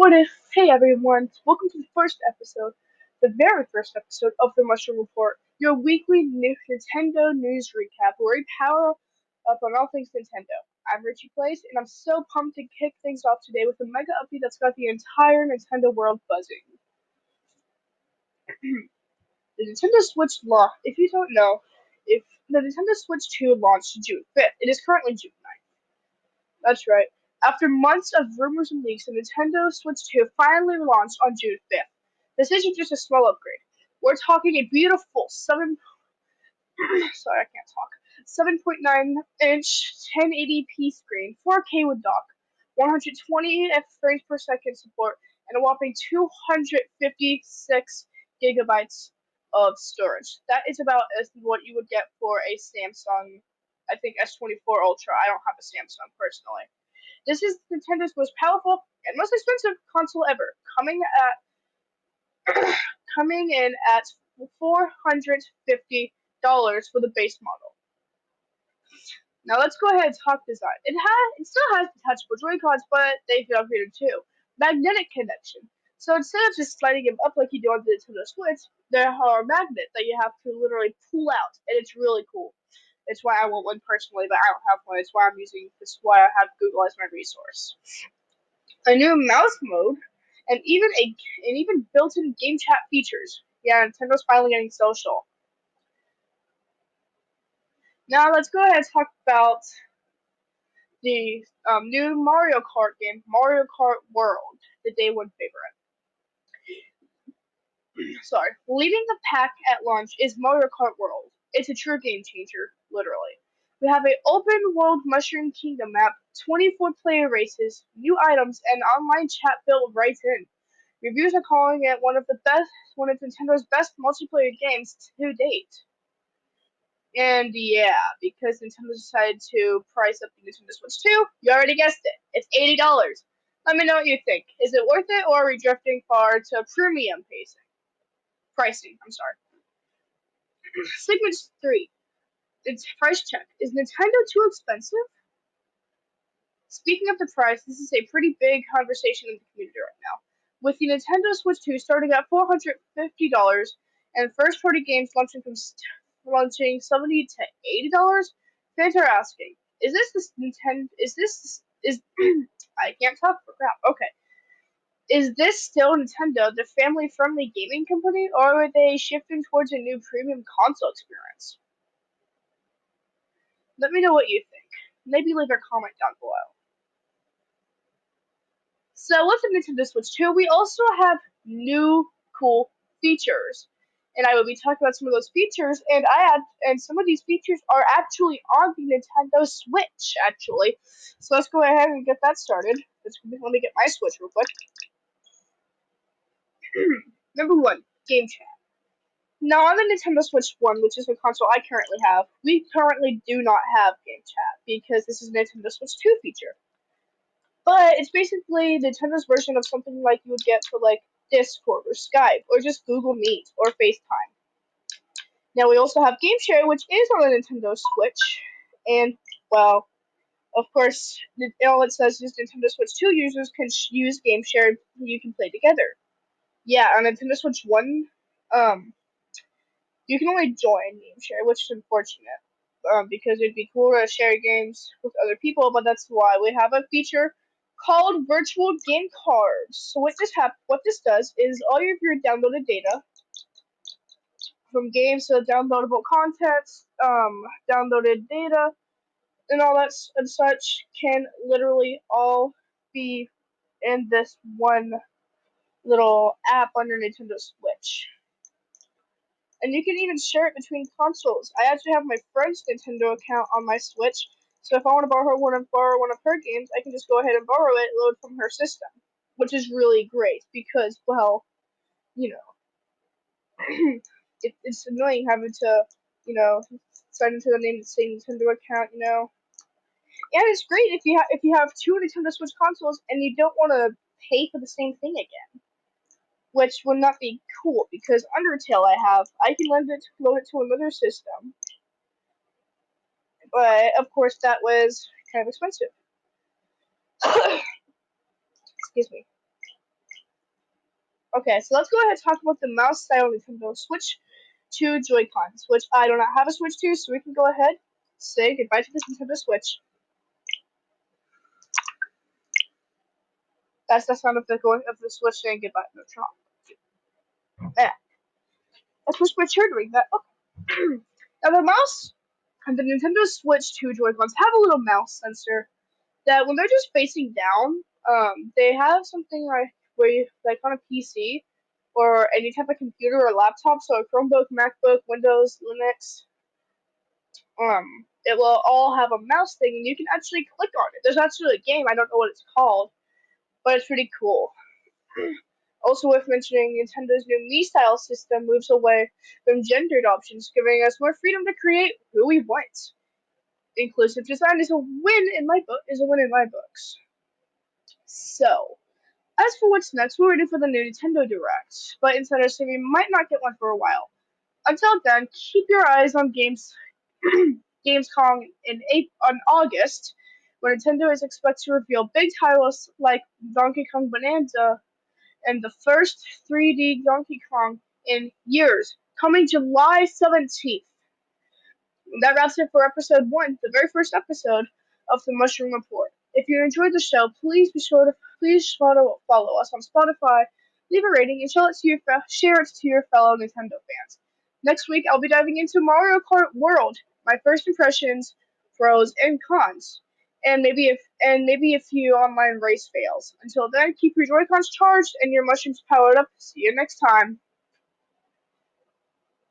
Hey everyone, welcome to the first episode, the very first episode of the Mushroom Report, your weekly new Nintendo news recap where we power up on all things Nintendo. I'm Richie Plays, and I'm so pumped to kick things off today with a mega update that's got the entire Nintendo world buzzing. The Nintendo Switch launch, if you don't know, if the Nintendo Switch 2 launched June 5th, it is currently June 9th. That's right. After months of rumors and leaks, the Nintendo Switch 2 finally launched on June 5th. This isn't just a small upgrade. We're talking a beautiful 7.9-inch 1080p screen, 4K with dock, 120 frames per second support, and a whopping 256 gigabytes of storage. That is about as what you would get for a Samsung, I think S24 Ultra. I don't have a Samsung personally. This is Nintendo's most powerful and most expensive console ever, coming in at $450 for the base model. Now let's go ahead and talk design. It still has detachable Joy-Cons, but they've been upgraded too. Magnetic connection. So instead of just sliding them up like you do on the Nintendo Switch, there are magnets that you have to literally pull out, and it's really cool. It's why I want one personally, but I don't have one. It's why I have Google as my resource. A new mouse mode, and even built-in game chat features. Yeah, Nintendo's finally getting social. Now let's go ahead and talk about the new Mario Kart game, Mario Kart World, the day one favorite. Sorry, leading the pack at launch is Mario Kart World. It's a true game changer, literally. We have an open world Mushroom Kingdom map, 24 player races, new items, and online chat built right in. Reviews are calling it one of Nintendo's best multiplayer games to date. And yeah, because Nintendo decided to price up the Nintendo Switch 2, you already guessed it. It's $80. Let me know what you think. Is it worth it, or are we drifting far to premium pricing? I'm sorry. Segment 3. It's price check. Is Nintendo too expensive? Speaking of the price, this is a pretty big conversation in the community right now. With the Nintendo Switch 2 starting at $450 and first-party games launching $70 to $80, fans are asking, is this Nintendo? Is I can't talk for crap. Okay, is this still Nintendo, the family-friendly gaming company, or are they shifting towards a new premium console experience? Let me know what you think. Maybe leave a comment down below. So with the Nintendo Switch 2, we also have new cool features. And I will be talking about some of those features, and some of these features are actually on the Nintendo Switch, actually. So let's go ahead and get that started. Let me get my Switch real quick. Number 1, Game Chat. Now on the Nintendo Switch 1, which is the console I currently have, we currently do not have Game Chat, because this is a Nintendo Switch 2 feature. But it's basically Nintendo's version of something like you would get for like Discord or Skype or just Google Meet or FaceTime. Now we also have Game Share, which is on the Nintendo Switch, and well, of course, all it says is Nintendo Switch 2 users can use Game Share. You can play together. Yeah, on Nintendo Switch 1, you can only join Game Share, which is unfortunate. Because it'd be cool to share games with other people, but that's why we have a feature called Virtual Game Cards. So what this does is all of your downloaded data from games to downloadable contents, downloaded data, and all that and such can literally all be in this one little app under Nintendo Switch. And you can even share it between consoles. I actually have my friend's Nintendo account on my Switch, so if I want to borrow one of her games, I can just go ahead and borrow it, load from her system, which is really great because, well, you know, it's annoying having to, sign into the same Nintendo account, And it's great if you have two Nintendo Switch consoles and you don't want to pay for the same thing again, which would not be cool because Undertale I can load it to another system, but of course that was kind of expensive. Excuse me. Okay, so let's go ahead and talk about the mouse style Nintendo Switch 2 Joy-Cons, which I do not have a Switch 2, so we can go ahead say goodbye to this Nintendo Switch. That's the sound of the Switch saying goodbye. No, it's not. Yeah, that's what Switch are doing that. Okay. Now the mouse and the Nintendo Switch 2 Joy-Cons have a little mouse sensor that when they're just facing down, they have something like where you like on a PC or any type of computer or laptop, so a Chromebook, MacBook, Windows, Linux, it will all have a mouse thing and you can actually click on it. There's actually a game, I don't know what it's called, but it's pretty cool. Also worth mentioning, Nintendo's new Mii style system moves away from gendered options, giving us more freedom to create who we want. Inclusive design is a win in my book. Is a win in my books. So, as for what's next, we're ready for the new Nintendo Direct, but insiders say we might not get one for a while. Until then, keep your eyes on Gamescom on August, where Nintendo is expected to reveal big titles like Donkey Kong Bonanza and the first 3D Donkey Kong in years, coming July 17th. That wraps it for episode 1, the very first episode of the Mushroom Report. If you enjoyed the show, please follow us on Spotify, leave a rating, and share it to your fellow Nintendo fans. Next week, I'll be diving into Mario Kart World, my first impressions, pros and cons, and maybe a few online race fails. Until then, keep your Joy-Cons charged and your mushrooms powered up. See you next time.